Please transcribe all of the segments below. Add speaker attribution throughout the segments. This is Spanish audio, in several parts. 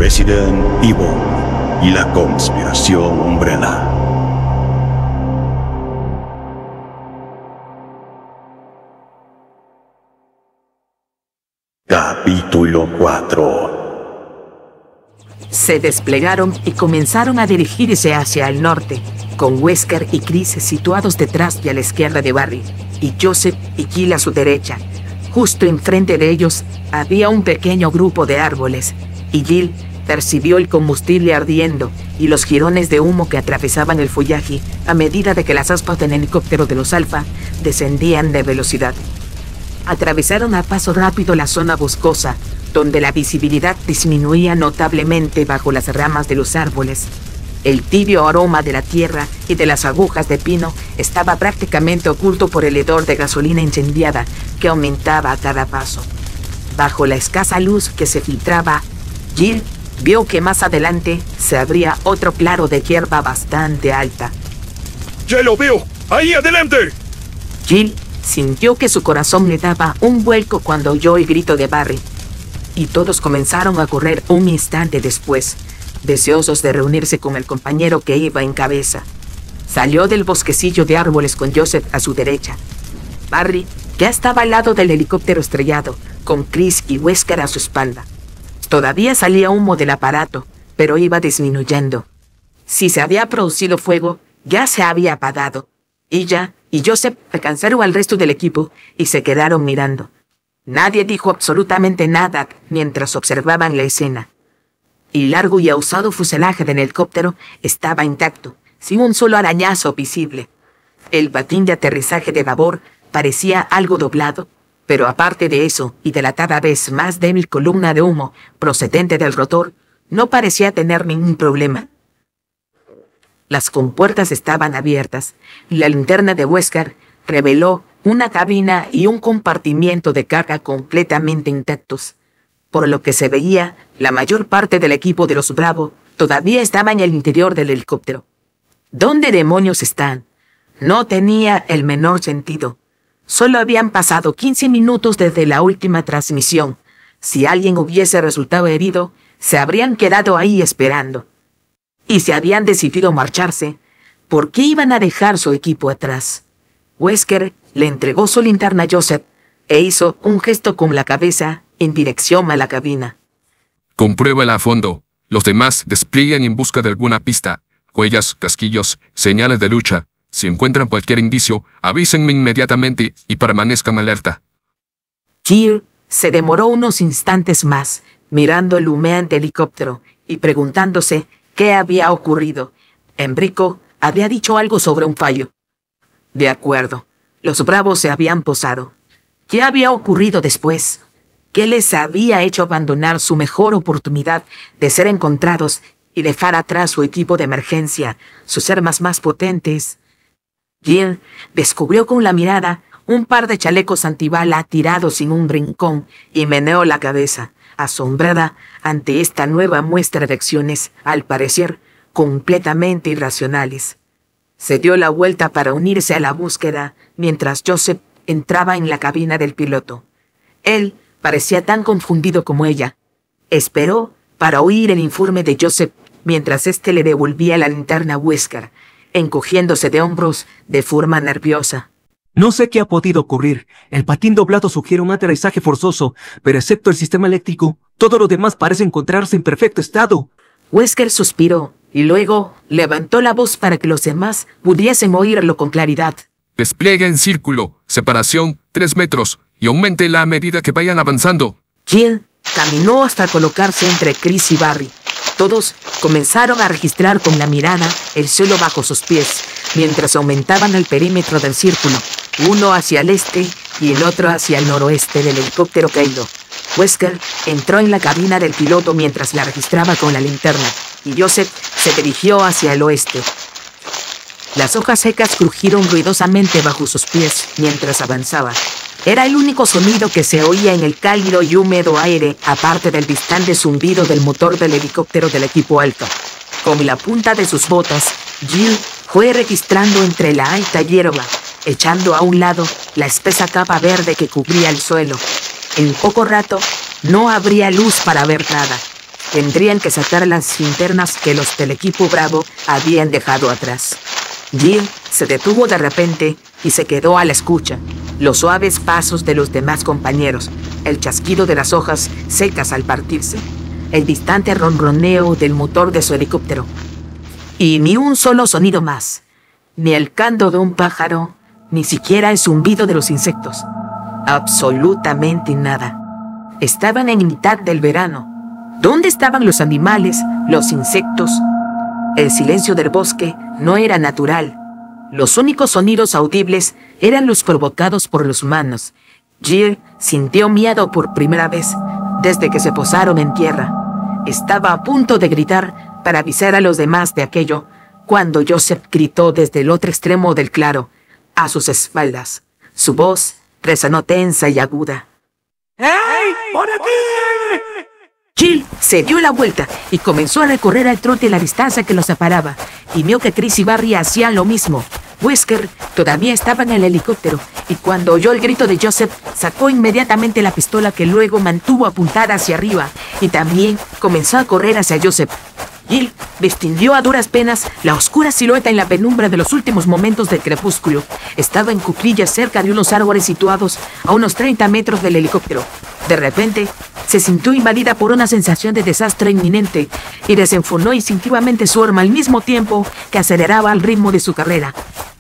Speaker 1: Resident Evil y la conspiración Umbrella. Capítulo 4.
Speaker 2: Se desplegaron y comenzaron a dirigirse hacia el norte, con Wesker y Chris situados detrás y a la izquierda de Barry, y Joseph y Jill a su derecha. Justo enfrente de ellos había un pequeño grupo de árboles, y Jill percibió el combustible ardiendo y los jirones de humo que atravesaban el follaje a medida de que las aspas del helicóptero de los Alpha descendían de velocidad. Atravesaron a paso rápido la zona boscosa, donde la visibilidad disminuía notablemente bajo las ramas de los árboles. El tibio aroma de la tierra y de las agujas de pino estaba prácticamente oculto por el hedor de gasolina incendiada que aumentaba a cada paso. Bajo la escasa luz que se filtraba, Jill vio que más adelante se abría otro claro de hierba bastante alta.
Speaker 3: ¡Ya lo veo! ¡Ahí adelante!
Speaker 2: Jill sintió que su corazón le daba un vuelco cuando oyó el grito de Barry, y todos comenzaron a correr un instante después, deseosos de reunirse con el compañero que iba en cabeza. Salió del bosquecillo de árboles con Joseph a su derecha. Barry ya estaba al lado del helicóptero estrellado, con Chris y Wesker a su espalda. Todavía salía humo del aparato, pero iba disminuyendo. Si se había producido fuego, ya se había apagado. Ella y Joseph alcanzaron al resto del equipo y se quedaron mirando. Nadie dijo absolutamente nada mientras observaban la escena. El largo y usado fuselaje del helicóptero estaba intacto, sin un solo arañazo visible. El patín de aterrizaje de babor parecía algo doblado, pero aparte de eso y de la cada vez más débil columna de humo procedente del rotor, no parecía tener ningún problema. Las compuertas estaban abiertas y la linterna de Wesker reveló una cabina y un compartimiento de carga completamente intactos. Por lo que se veía, la mayor parte del equipo de los Bravo todavía estaba en el interior del helicóptero. ¿Dónde demonios están? No tenía el menor sentido. Solo habían pasado 15 minutos desde la última transmisión. Si alguien hubiese resultado herido, se habrían quedado ahí esperando. Y si habían decidido marcharse, ¿por qué iban a dejar su equipo atrás? Wesker le entregó su linterna a Joseph e hizo un gesto con la cabeza en dirección a la cabina.
Speaker 3: Compruébala a fondo. Los demás despliegan en busca de alguna pista, huellas, casquillos, señales de lucha. Si encuentran cualquier indicio, avísenme inmediatamente y permanezcan alerta.
Speaker 2: Jill se demoró unos instantes más, mirando el humeante helicóptero y preguntándose qué había ocurrido. Enrico había dicho algo sobre un fallo. De acuerdo, los Bravos se habían posado. ¿Qué había ocurrido después? ¿Qué les había hecho abandonar su mejor oportunidad de ser encontrados y dejar atrás su equipo de emergencia, sus armas más potentes? Jill descubrió con la mirada un par de chalecos antibala tirados en un rincón y meneó la cabeza, asombrada ante esta nueva muestra de acciones, al parecer, completamente irracionales. Se dio la vuelta para unirse a la búsqueda mientras Joseph entraba en la cabina del piloto. Él parecía tan confundido como ella. Esperó para oír el informe de Joseph mientras éste le devolvía la linterna a Wesker, encogiéndose de hombros de forma nerviosa.
Speaker 4: No sé qué ha podido ocurrir. El patín doblado sugiere un aterrizaje forzoso, pero excepto el sistema eléctrico, todo lo demás parece encontrarse en perfecto estado.
Speaker 2: Wesker suspiró y luego levantó la voz para que los demás pudiesen oírlo con claridad.
Speaker 3: Despliegue en círculo, separación 3 metros, y auméntela a medida que vayan avanzando.
Speaker 2: Jill caminó hasta colocarse entre Chris y Barry. Todos comenzaron a registrar con la mirada el suelo bajo sus pies, mientras aumentaban el perímetro del círculo, uno hacia el este y el otro hacia el noroeste del helicóptero caído. Wesker entró en la cabina del piloto mientras la registraba con la linterna, y Joseph se dirigió hacia el oeste. Las hojas secas crujieron ruidosamente bajo sus pies mientras avanzaba. Era el único sonido que se oía en el cálido y húmedo aire, aparte del distante zumbido del motor del helicóptero del equipo Alpha. Con la punta de sus botas, Jill fue registrando entre la alta hierba, echando a un lado la espesa capa verde que cubría el suelo. En poco rato, no habría luz para ver nada. tendrían que sacar las linternas que los del equipo Bravo habían dejado atrás. Jill se detuvo de repente y se quedó a la escucha. Los suaves pasos de los demás compañeros, el chasquido de las hojas secas al partirse, el distante ronroneo del motor de su helicóptero. Y ni un solo sonido más, ni el canto de un pájaro, ni siquiera el zumbido de los insectos. Absolutamente nada. Estaban en mitad del verano. ¿Dónde estaban los animales, los insectos? El silencio del bosque no era natural. Los únicos sonidos audibles eran los provocados por los humanos. Jill sintió miedo por primera vez desde que se posaron en tierra. Estaba a punto de gritar para avisar a los demás de aquello, cuando Joseph gritó desde el otro extremo del claro, a sus espaldas. Su voz resonó tensa y aguda.
Speaker 4: ¡Hey! ¡Por aquí!
Speaker 2: Jill se dio la vuelta y comenzó a recorrer al trote la distancia que los separaba, y vio que Chris y Barry hacían lo mismo. Wesker todavía estaba en el helicóptero, y cuando oyó el grito de Joseph, sacó inmediatamente la pistola que luego mantuvo apuntada hacia arriba, y también comenzó a correr hacia Joseph. Jill distinguió a duras penas la oscura silueta en la penumbra de los últimos momentos del crepúsculo. Estaba en cuclillas cerca de unos árboles situados a unos 30 metros del helicóptero. De repente, se sintió invadida por una sensación de desastre inminente y desenfunó instintivamente su arma al mismo tiempo que aceleraba al ritmo de su carrera.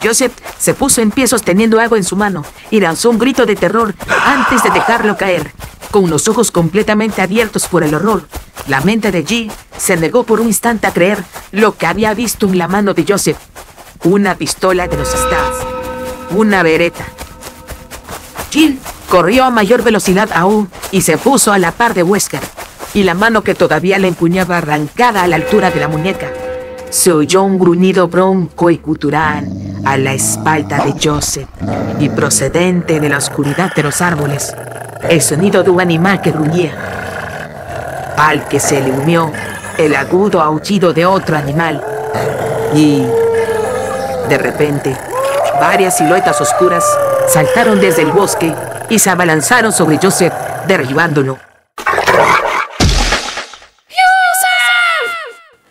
Speaker 2: Joseph se puso en pie sosteniendo algo en su mano y lanzó un grito de terror antes de dejarlo caer. Con los ojos completamente abiertos por el horror, la mente de Jill se negó por un instante a creer lo que había visto en la mano de Joseph. Una pistola de los Stars. Una Beretta. Jill corrió a mayor velocidad aún y se puso a la par de Wesker, y la mano que todavía le empuñaba arrancada a la altura de la muñeca. Se oyó un gruñido bronco y gutural a la espalda de Joseph y procedente de la oscuridad de los árboles, el sonido de un animal que gruñía, al que se le unió el agudo aullido de otro animal. Y, de repente, varias siluetas oscuras saltaron desde el bosque y se abalanzaron sobre Joseph, derribándolo.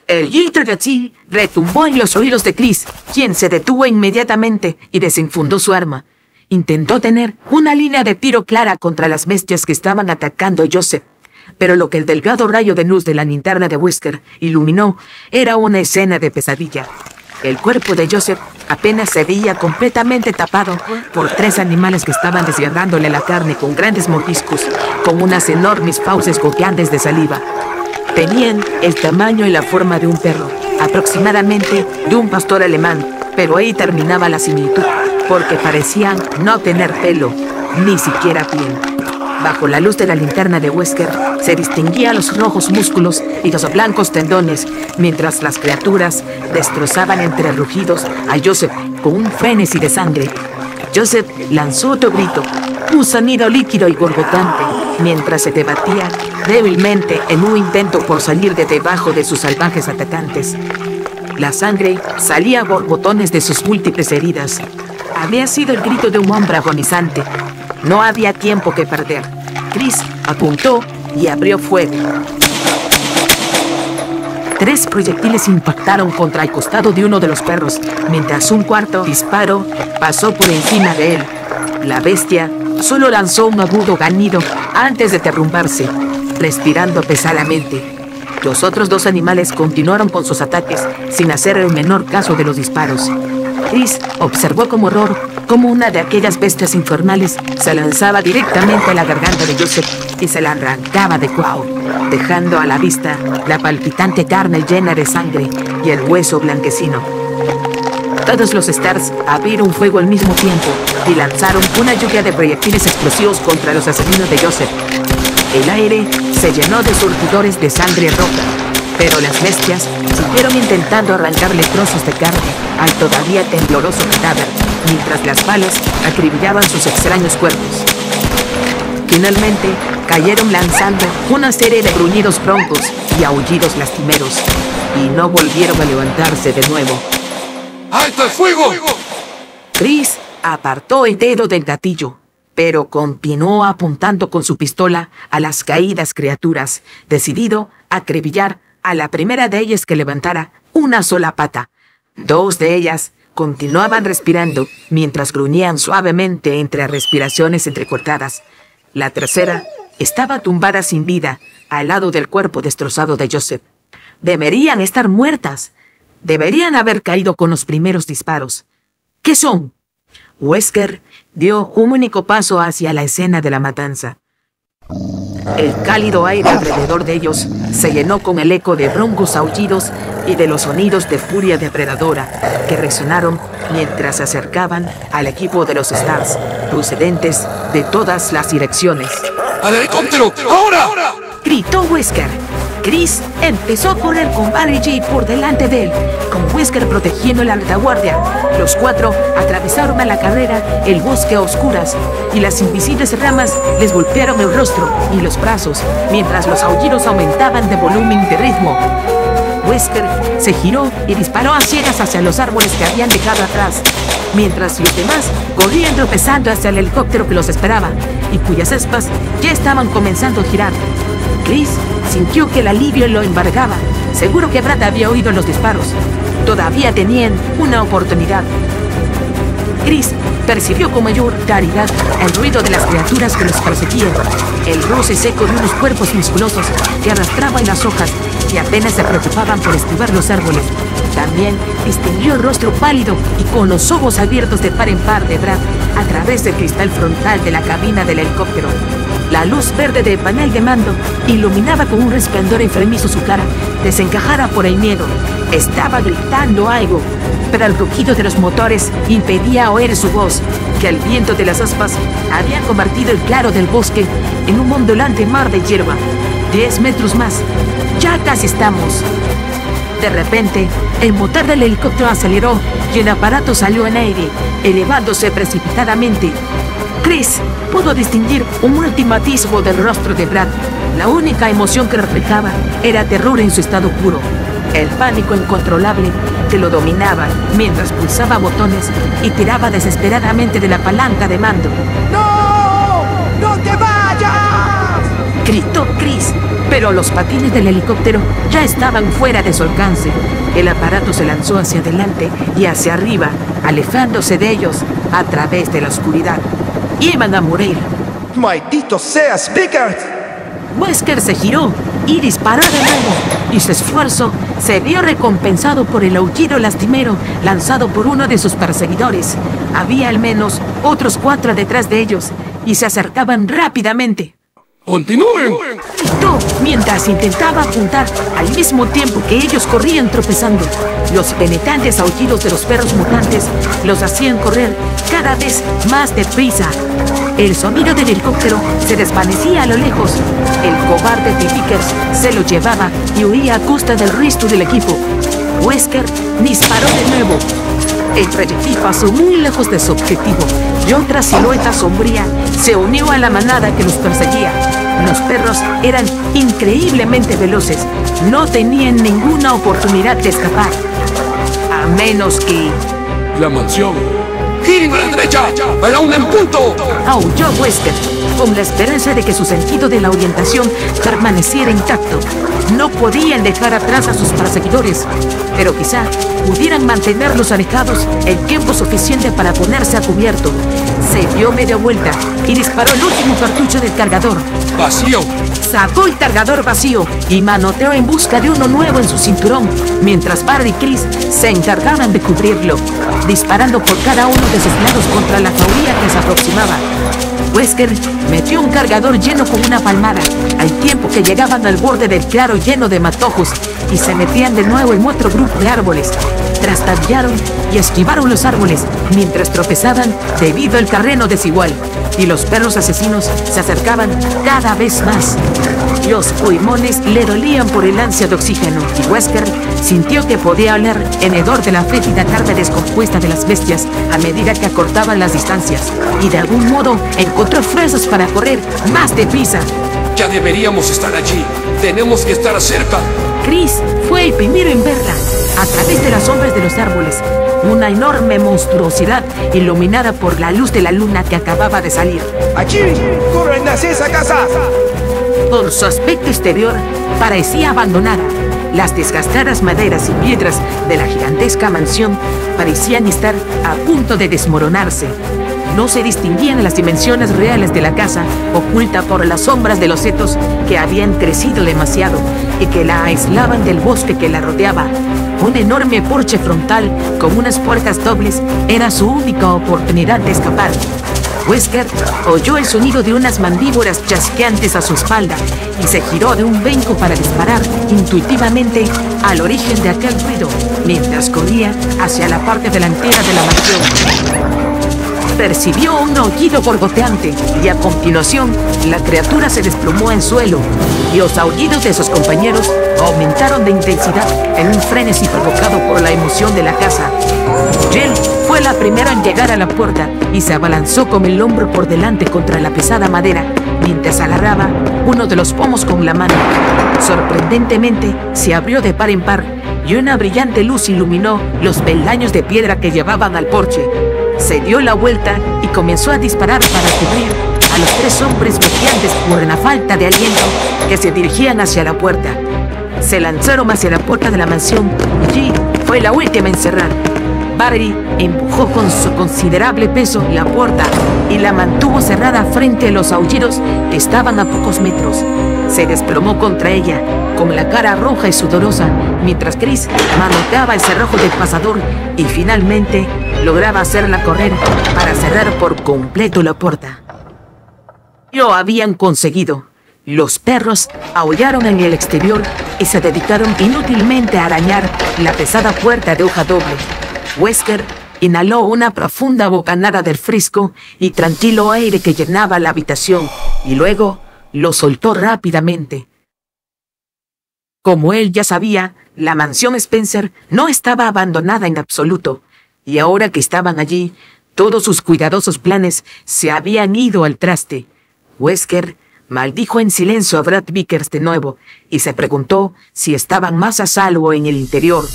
Speaker 2: El grito de Jill retumbó en los oídos de Chris, quien se detuvo inmediatamente y desenfundó su arma. Intentó tener una línea de tiro clara contra las bestias que estaban atacando a Joseph, pero lo que el delgado rayo de luz de la linterna de Wesker iluminó era una escena de pesadilla. El cuerpo de Joseph apenas se veía completamente tapado por 3 animales que estaban desgarrándole la carne con grandes mordiscos, con unas enormes fauces goteantes de saliva. Tenían el tamaño y la forma de un perro, aproximadamente de un pastor alemán, pero ahí terminaba la similitud, porque parecían no tener pelo, ni siquiera piel. Bajo la luz de la linterna de Wesker se distinguían los rojos músculos y los blancos tendones, mientras las criaturas destrozaban entre rugidos a Joseph con un frenesí de sangre. Joseph lanzó otro grito, un sonido líquido y borbotante, mientras se debatía débilmente en un intento por salir de debajo de sus salvajes atacantes. La sangre salía a borbotones de sus múltiples heridas. Había sido el grito de un hombre agonizante. No había tiempo que perder. Chris apuntó y abrió fuego. 3 proyectiles impactaron contra el costado de uno de los perros, mientras un cuarto disparo pasó por encima de él. La bestia solo lanzó un agudo ganido antes de derrumbarse, respirando pesadamente. Los otros 2 animales continuaron con sus ataques sin hacer el menor caso de los disparos. Chris observó con horror cómo una de aquellas bestias infernales se lanzaba directamente a la garganta de Joseph y se la arrancaba de cuau, dejando a la vista la palpitante carne llena de sangre y el hueso blanquecino. Todos los Stars abrieron fuego al mismo tiempo y lanzaron una lluvia de proyectiles explosivos contra los asesinos de Joseph. El aire se llenó de surtidores de sangre roja, pero las bestias siguieron intentando arrancarle trozos de carne al todavía tembloroso cadáver, mientras las balas acribillaban sus extraños cuerpos. Finalmente, cayeron lanzando una serie de gruñidos broncos y aullidos lastimeros, y no volvieron a levantarse de nuevo.
Speaker 3: ¡Alto el fuego!
Speaker 2: Chris apartó el dedo del gatillo, pero continuó apuntando con su pistola a las caídas criaturas, decidido a acribillar a la primera de ellas que levantara una sola pata. Dos de ellas continuaban respirando mientras gruñían suavemente entre respiraciones entrecortadas. La tercera estaba tumbada sin vida al lado del cuerpo destrozado de Joseph. Deberían estar muertas. Deberían haber caído con los primeros disparos. ¿Qué son? Wesker dio un único paso hacia la escena de la matanza. El cálido aire alrededor de ellos se llenó con el eco de broncos aullidos y de los sonidos de furia depredadora que resonaron mientras se acercaban al equipo de los Stars, procedentes de todas las direcciones.
Speaker 3: ¡Al helicóptero! ¡Ahora!
Speaker 2: Gritó Wesker. Chris empezó a correr con Barry J por delante de él, con Wesker protegiendo la retaguardia. Los cuatro atravesaron a la carrera el bosque a oscuras y las invisibles ramas les golpearon el rostro y los brazos, mientras los aullidos aumentaban de volumen y de ritmo. Wesker se giró y disparó a ciegas hacia los árboles que habían dejado atrás, mientras los demás corrían tropezando hacia el helicóptero que los esperaba y cuyas aspas ya estaban comenzando a girar. Chris sintió que el alivio lo embargaba. Seguro que Brad había oído los disparos. Todavía tenían una oportunidad. Chris percibió con mayor claridad el ruido de las criaturas que los perseguían, el roce seco de unos cuerpos musculosos que arrastraban las hojas y apenas se preocupaban por esquivar los árboles. También distinguió el rostro pálido y con los ojos abiertos de par en par de Brad a través del cristal frontal de la cabina del helicóptero. La luz verde del panel de mando iluminaba con un resplandor enfermizo su cara, desencajada por el miedo. Estaba gritando algo, pero el rugido de los motores impedía oír su voz, que el viento de las aspas había convertido el claro del bosque en un ondulante mar de hierba. 10 metros más. Ya casi estamos. De repente, el motor del helicóptero aceleró y el aparato salió en aire, elevándose precipitadamente. Chris pudo distinguir un último atisbo del rostro de Brad. La única emoción que reflejaba era terror en su estado puro. El pánico incontrolable que lo dominaba mientras pulsaba botones y tiraba desesperadamente de la palanca de mando.
Speaker 5: ¡No! ¡No te vayas!
Speaker 2: Gritó Chris, pero los patines del helicóptero ya estaban fuera de su alcance. El aparato se lanzó hacia adelante y hacia arriba, alejándose de ellos a través de la oscuridad. Iban a morir.
Speaker 5: ¡Maldito seas, Pickard!
Speaker 2: Wesker se giró y disparó de nuevo, y su esfuerzo se vio recompensado por el aullido lastimero lanzado por uno de sus perseguidores. Había al menos otros 4 detrás de ellos y se acercaban rápidamente.
Speaker 3: ¡Continúen!
Speaker 2: Gritó mientras intentaba apuntar al mismo tiempo que ellos corrían tropezando. Los penetrantes aullidos de los perros mutantes los hacían correr cada vez más deprisa. El sonido del helicóptero se desvanecía a lo lejos. El cobarde de Vickers se lo llevaba y huía a costa del resto del equipo. Wesker disparó de nuevo. El proyectil pasó muy lejos de su objetivo y otra silueta sombría se unió a la manada que los perseguía. Los perros eran increíblemente veloces. No tenían ninguna oportunidad de escapar. A menos que...
Speaker 3: La mansión. ¡Giren a la derecha! ¡A la 1 en punto!
Speaker 2: Aulló Wesker, con la esperanza de que su sentido de la orientación permaneciera intacto. No podían dejar atrás a sus perseguidores, pero quizá pudieran mantenerlos alejados el tiempo suficiente para ponerse a cubierto. Se dio media vuelta y disparó el último cartucho del cargador.
Speaker 3: ¡Vacío!
Speaker 2: Sacó el cargador vacío y manoteó en busca de uno nuevo en su cinturón, mientras Barry y Chris se encargaban de cubrirlo, disparando por cada uno de sus lados contra la jauría que se aproximaba. Wesker metió un cargador lleno con una palmada, al tiempo que llegaban al borde del claro lleno de matojos y se metían de nuevo en otro grupo de árboles. Trastabillaron y esquivaron los árboles mientras tropezaban debido al terreno desigual, y los perros asesinos se acercaban cada vez más. Los pulmones le dolían por el ansia de oxígeno y Wesker sintió que podía oler el hedor de la fétida carne descompuesta de las bestias a medida que acortaban las distancias, y de algún modo encontró fuerzas para correr más deprisa.
Speaker 3: Ya deberíamos estar allí. Tenemos que estar cerca.
Speaker 2: Chris fue el primero en verla. A través de las sombras de los árboles, una enorme monstruosidad iluminada por la luz de la luna que acababa de salir.
Speaker 5: ¡Allí! ¡Corren hacia esa casa!
Speaker 2: Por su aspecto exterior, parecía abandonada. Las desgastadas maderas y piedras de la gigantesca mansión parecían estar a punto de desmoronarse. No se distinguían las dimensiones reales de la casa, oculta por las sombras de los setos que habían crecido demasiado y que la aislaban del bosque que la rodeaba. Un enorme porche frontal con unas puertas dobles era su única oportunidad de escapar. Wesker oyó el sonido de unas mandíbulas chasqueantes a su espalda y se giró de un brinco para disparar intuitivamente al origen de aquel ruido, mientras corría hacia la parte delantera de la mansión. Percibió un aullido borboteante y a continuación la criatura se desplomó en suelo y los aullidos de sus compañeros aumentaron de intensidad en un frenesí provocado por la emoción de la caza. Jill fue la primera en llegar a la puerta y se abalanzó con el hombro por delante contra la pesada madera mientras agarraba uno de los pomos con la mano. Sorprendentemente se abrió de par en par y una brillante luz iluminó los peldaños de piedra que llevaban al porche. Se dio la vuelta y comenzó a disparar para cubrir a los 3 hombres boqueantes por la falta de aliento que se dirigían hacia la puerta. Se lanzaron hacia la puerta de la mansión y Jill fue la última en cerrar. Barry empujó con su considerable peso la puerta y la mantuvo cerrada frente a los aullidos que estaban a pocos metros. Se desplomó contra ella, con la cara roja y sudorosa, mientras Chris manoteaba el cerrojo del pasador y finalmente lograba hacerla correr para cerrar por completo la puerta. Lo habían conseguido. Los perros aullaron en el exterior y se dedicaron inútilmente a arañar la pesada puerta de hoja doble. Wesker inhaló una profunda bocanada del fresco y tranquilo aire que llenaba la habitación y luego lo soltó rápidamente. Como él ya sabía, la mansión Spencer no estaba abandonada en absoluto, y ahora que estaban allí, todos sus cuidadosos planes se habían ido al traste. Wesker maldijo en silencio a Brad Vickers de nuevo y se preguntó si estaban más a salvo en el interior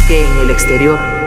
Speaker 2: que en el exterior.